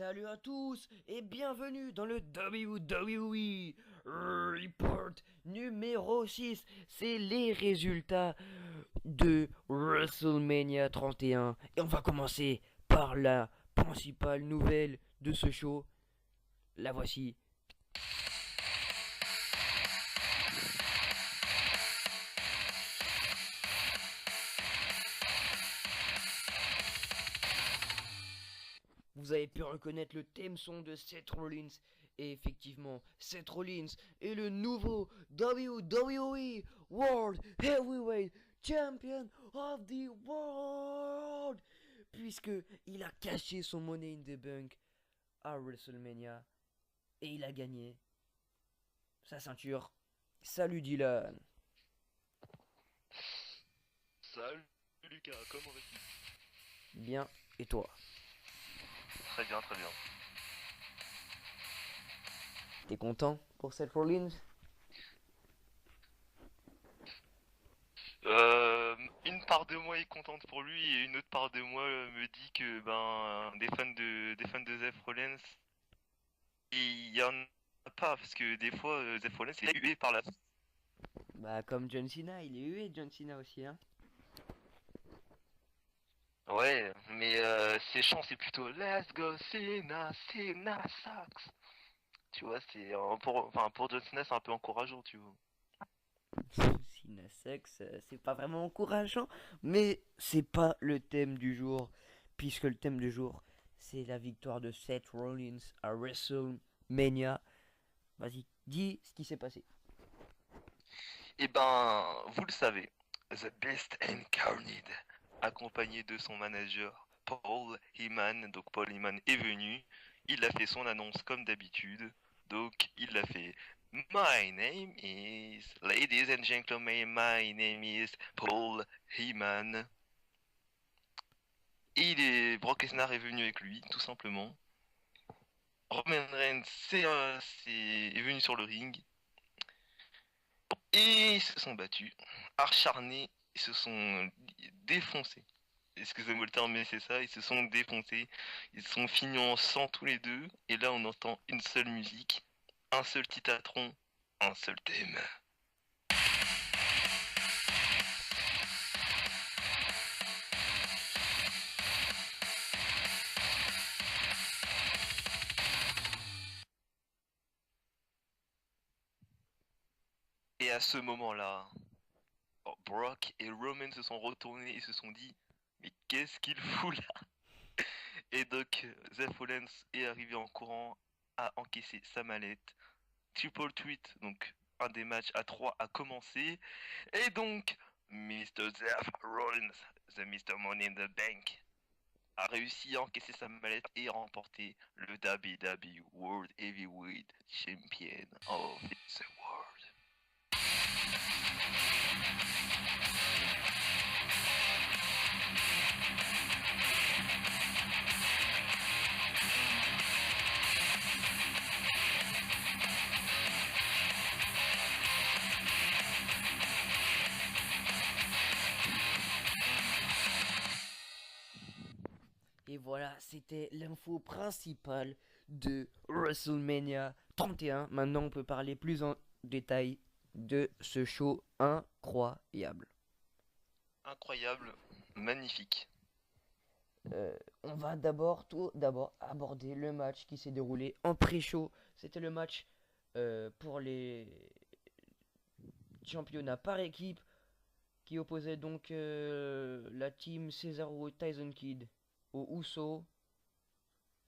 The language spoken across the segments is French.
Salut à tous et bienvenue dans le WWE Report numéro 6. C'est les résultats de WrestleMania 31. Et on va commencer par la principale nouvelle de ce show. La voici. Vous avez pu reconnaître le thème son de Seth Rollins. Et effectivement, Seth Rollins est le nouveau WWE World Heavyweight Champion of the World. Puisque il a caché son Money in the Bank à WrestleMania. Et il a gagné sa ceinture. Salut Dylan. Salut Lucas, comment vas-tu? Bien, et toi? Très bien, très bien. T'es content pour Seth Rollins? Une part de moi est contente pour lui et une autre part de moi me dit que des fans de Zef Rollins, il y en a pas parce que des fois Zef Rollins est hué par la. Bah comme John Cena, il est hué John Cena aussi hein. Ouais, mais ses chants c'est plutôt Let's go Cena, Cena sucks. Tu vois, c'est pour John Cena c'est un peu encourageant, tu vois. Cinesex, c'est pas vraiment encourageant, mais c'est pas le thème du jour, puisque le thème du jour, c'est la victoire de Seth Rollins à WrestleMania. Vas-y, dis ce qui s'est passé. Eh ben, vous le savez, The Beast Incarnate, accompagné de son manager Paul Heyman. Donc Paul Heyman est venu, il a fait son annonce comme d'habitude. Donc il a fait My name is, ladies and gentlemen, my name is Paul Heyman. Brock Lesnar est venu avec lui, tout simplement. Roman Reigns est venu sur le ring. Et ils se sont battus, acharnés, ils se sont défoncés. Excusez-moi le terme, mais c'est ça, ils se sont défoncés. Ils sont finis en sang tous les deux. Et là, on entend une seule musique, un seul titatron, un seul thème. Et à ce moment-là, Brock et Roman se sont retournés et se sont dit, mais qu'est-ce qu'il fout là? Et donc, Seth Rollins est arrivé en courant, a encaissé sa mallette. Triple Tweet, donc un des matchs à 3 a commencé. Et donc, Mr. Seth Rollins, the Mr. Money in the Bank, a réussi à encaisser sa mallette et remporter le WWE World Heavyweight Champion of the World. Et voilà, c'était l'info principale de WrestleMania 31. Maintenant, on peut parler plus en détail de ce show incroyable. Incroyable, magnifique. On va d'abord aborder le match qui s'est déroulé en pré-show. C'était le match pour les championnats par équipe qui opposait donc la team Cesaro Tyson Kidd au Uso.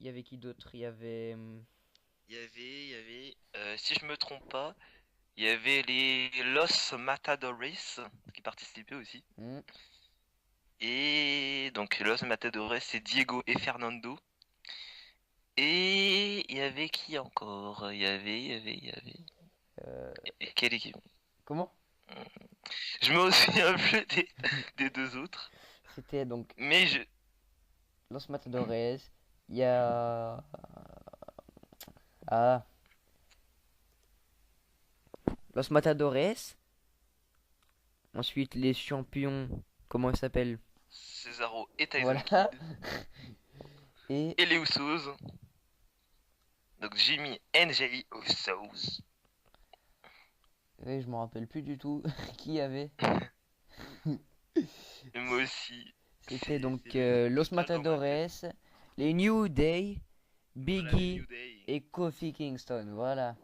Il y avait qui d'autre? Si je me trompe pas, il y avait les Los Matadores qui participaient aussi. Hmm, Et donc Los Matadores, c'est Diego et Fernando. Et il y avait qui encore? Il y avait. euh, Et quelle équipe? comment? Je me souviens plus des deux autres. C'était donc Mais je. Los Matadores. Il y a. Ah, Los Matadores. Ensuite, les champions. Comment ils s'appellent? Cesaro et Tyson Voilà. Kidd. Et Et les Usos. Donc Jimmy and Jay Usos. Oui, je me rappelle plus du tout qui y avait. Et moi aussi. C'était donc C'est le nom qui Los passe dans ma tête. Matadores, les New Day, Voilà le Biggie New Day. et Kofi Kingston. Voilà.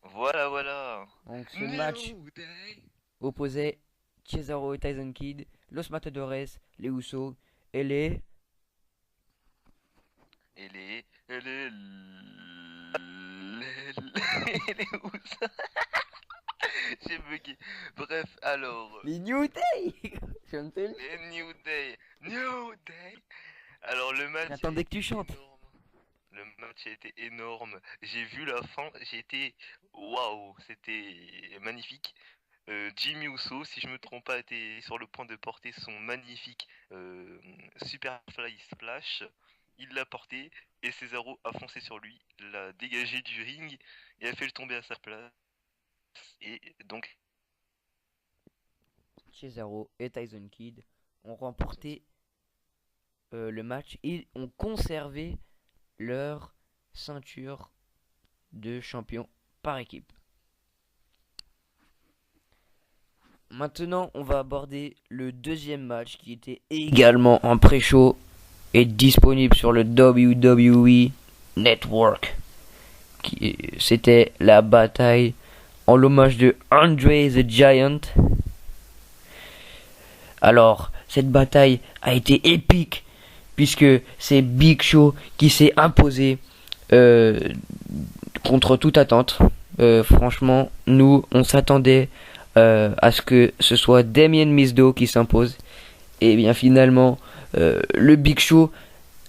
Voilà, voilà. Donc ce match New Day. opposait Cesaro et Tyson Kidd, Los Matadores, les Usos et les... Les Usos. J'ai bugué. Bref, alors. Les New Day. Je viens de te le dire. Les New Day. New Day. Alors le match a J'attendais que tu été chantes. énorme. Le match a été énorme. J'ai vu la fin, j'ai été waouh, c'était magnifique. Jimmy Uso, si je me trompe pas, était sur le point de porter son magnifique Superfly Splash. Il l'a porté et Cesaro a foncé sur lui, l'a dégagé du ring et a fait le tomber à sa place. Et donc, Cesaro et Tyson Kidd ont remporté le match et ont conservé leur ceinture de champion par équipe. Maintenant, on va aborder le deuxième match qui était également en pré-show et disponible sur le WWE Network. C'était la bataille en l'hommage de Andre the Giant. Alors, cette bataille a été épique puisque c'est Big Show qui s'est imposé contre toute attente. Franchement, nous, on s'attendait à ce que ce soit Damien Mizdow qui s'impose. Et bien finalement, le Big Show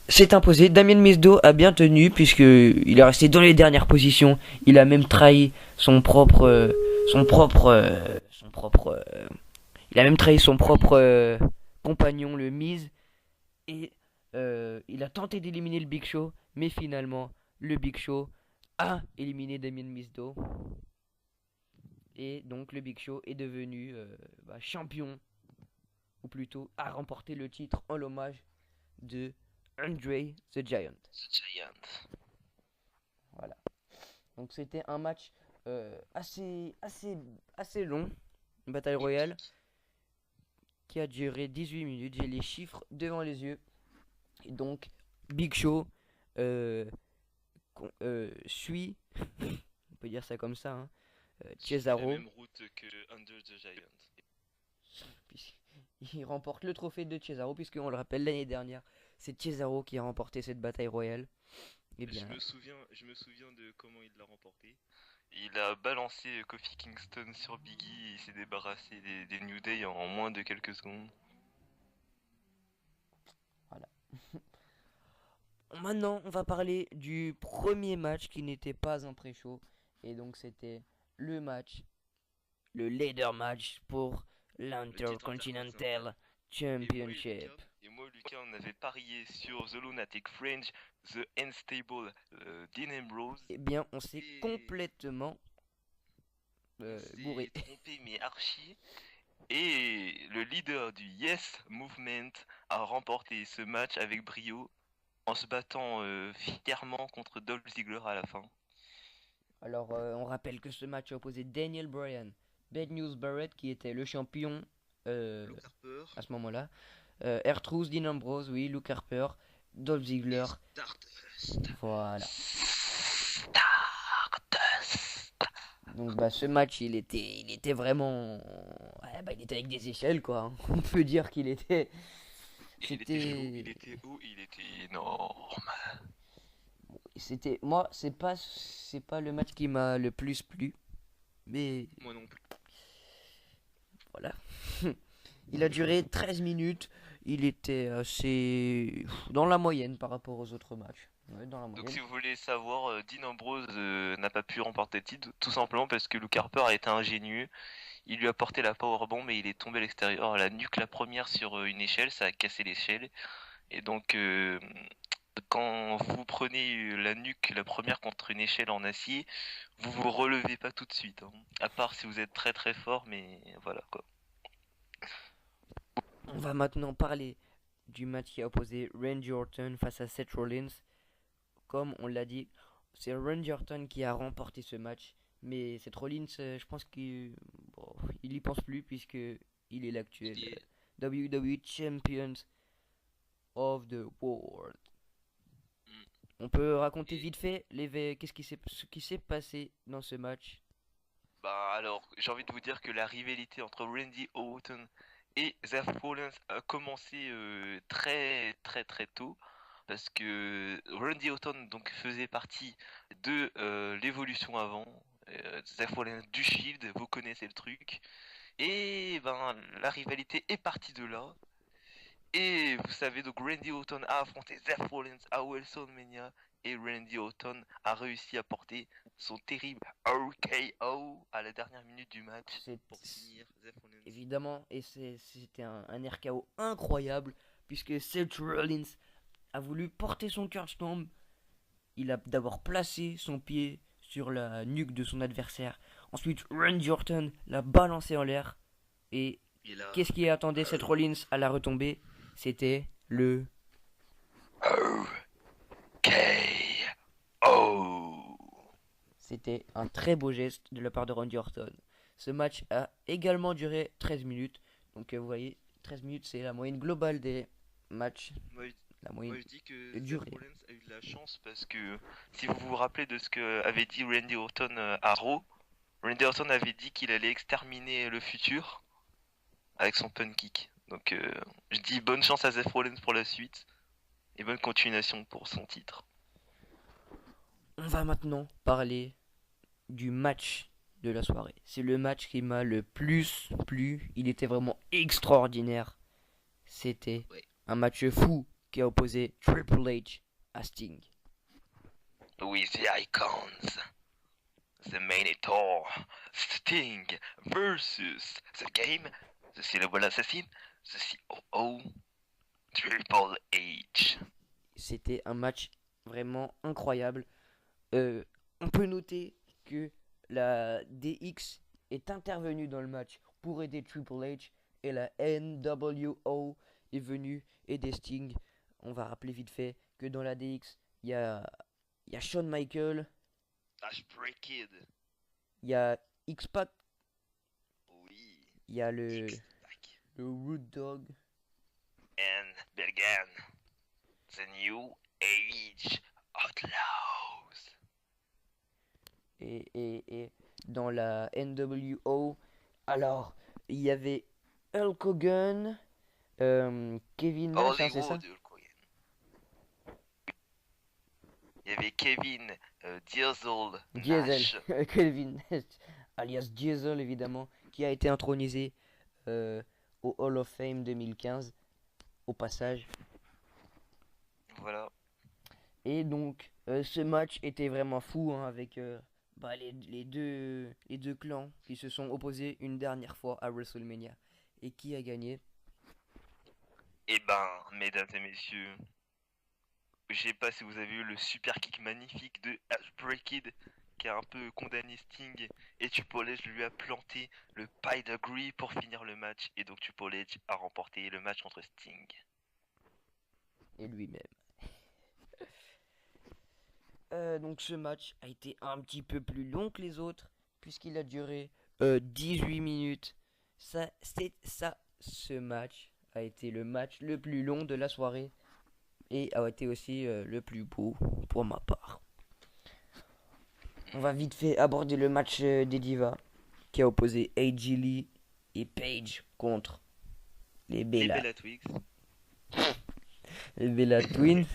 s'est imposé. Damien Mizdow a bien tenu puisque il est resté dans les dernières positions. Il a même trahi il a même trahi son propre compagnon, le Miz. Et il a tenté d'éliminer le Big Show, mais finalement, le Big Show a éliminé Damien Mizdow. Et donc le Big Show est devenu champion, ou plutôt a remporté le titre en l'hommage de Andre the Giant. The Giant. Voilà. Donc c'était un match assez long, une bataille royale qui a duré 18 minutes. J'ai les chiffres devant les yeux. Et donc Big Show suit, on peut dire ça comme ça, hein, Suivait la Cesaro. même route que Under the Giant. Il remporte le trophée de Cesaro, puisqu'on le rappelle, l'année dernière, c'est Cesaro qui a remporté cette bataille royale. Et bien, Je me souviens de comment il l'a remporté. Il a balancé Kofi Kingston sur Biggie et il s'est débarrassé des New Day en moins de quelques secondes. voilà. Maintenant, on va parler du premier match qui n'était pas un pré-show. Et donc, c'était le match, le leader match pour l'Intercontinental Championship. Et moi, Lucas, on avait parié sur The Lunatic Fringe, The Unstable Dean Ambrose. Eh bien, on s'est complètement bourré. Trompé, mais archi. Et le leader du Yes Movement a remporté ce match avec brio en se battant fièrement contre Dolph Ziggler à la fin. Alors, on rappelle que ce match a opposé Daniel Bryan, Bad News Barrett qui était le champion à ce moment-là, R-Truth, Dean Ambrose, oui, Luke Harper, Dolph Ziggler. Voilà. Donc ce match il était vraiment, il était avec des échelles quoi. Hein. On peut dire qu'il était. Il était haut, il était énorme. C'était moi c'est pas le match qui m'a le plus plu, mais moi non plus. Voilà. Il a duré 13 minutes. Il était assez dans la moyenne par rapport aux autres matchs. Ouais, dans la moyenne. Donc si vous voulez savoir, Dean Ambrose n'a pas pu remporter le titre, tout simplement parce que Luke Harper a été ingénieux. Il lui a porté la powerbomb et il est tombé à l'extérieur, à la nuque la première sur une échelle, ça a cassé l'échelle. Et donc quand vous prenez la nuque la première contre une échelle en acier, vous vous relevez pas tout de suite. Hein. À part si vous êtes très très fort, mais voilà quoi. On va maintenant parler du match qui a opposé Randy Orton face à Seth Rollins. Comme on l'a dit, c'est Randy Orton qui a remporté ce match. Mais Seth Rollins, je pense qu'il bon, il y pense plus puisque il est l'actuel Il est- WWE Champion of the World. Mm. On peut raconter Et vite fait ce qui s'est passé dans ce match. bah alors, j'ai envie de vous dire que la rivalité entre Randy Orton et Seth Rollins a commencé très très très tôt parce que Randy Orton donc faisait partie de l'évolution avant, Seth Rollins du Shield, vous connaissez le truc. Et ben la rivalité est partie de là. Et vous savez, donc Randy Orton a affronté Seth Rollins à WrestleMania et Randy Orton a réussi à porter son terrible RKO à la dernière minute du match C'est pour finir Seth Rollins. évidemment et c'était un RKO incroyable puisque Seth Rollins a voulu porter son curse tomb. Il a d'abord placé son pied sur la nuque de son adversaire. Ensuite, Randy Orton l'a balancé en l'air. Et Et là, qu'est-ce qui attendait Seth Rollins à la retombée? C'était le... RKO. C'était un très beau geste de la part de Randy Orton. Ce match a également duré 13 minutes. Donc vous voyez, 13 minutes c'est la moyenne globale des matchs. Moi, La moi, moyenne je dis que de Seth durée. Rollins a eu de la chance parce que si vous vous rappelez de ce que avait dit Randy Orton à Raw, Randy Orton avait dit qu'il allait exterminer le futur avec son pun kick. Donc je dis bonne chance à Seth Rollins pour la suite et bonne continuation pour son titre. On va maintenant parler du match de la soirée. C'est le match qui m'a le plus plu. Il était vraiment extraordinaire. C'était Ouais. un match fou qui a opposé Triple H à Sting. With the icons, the Minotaur, Sting versus the Game, the Syllable Assassin, the COO, Triple H. C'était un match vraiment incroyable. On peut noter que la DX est intervenue dans le match pour aider Triple H et la NWO est venue aider Sting. On va rappeler vite fait que dans la DX, il y a Shawn Michaels, Stray Kid. il y a X-Pac, Oui. il y a le X-Pac. Root Dogg And began the New Age Outlaws. et dans la NWO, alors il y avait Hulk Hogan, Kevin Nash, hein, c'est ça? Hollywood Hulk Hogan. Il y avait Kevin Diesel Nash. Diesel, Kevin Nash, alias Diesel évidemment, qui a été intronisé au Hall of Fame 2015, au passage. Voilà. Et donc, ce match était vraiment fou hein, avec les deux clans qui se sont opposés une dernière fois à WrestleMania. Et qui a gagné? Eh ben, mesdames et messieurs, je sais pas si vous avez eu le super kick magnifique de Stray Kid qui a un peu condamné Sting et Triple H lui a planté le pedigree pour finir le match et donc Triple H a remporté le match contre Sting. Et lui-même. Donc ce match a été un petit peu plus long que les autres puisqu'il a duré 18 minutes. Ce match a été le match le plus long de la soirée et a été aussi le plus beau pour ma part. On va vite fait aborder le match des divas qui a opposé AJ Lee et Paige contre les Les Bella, Bella Twigs. les Bella Twins.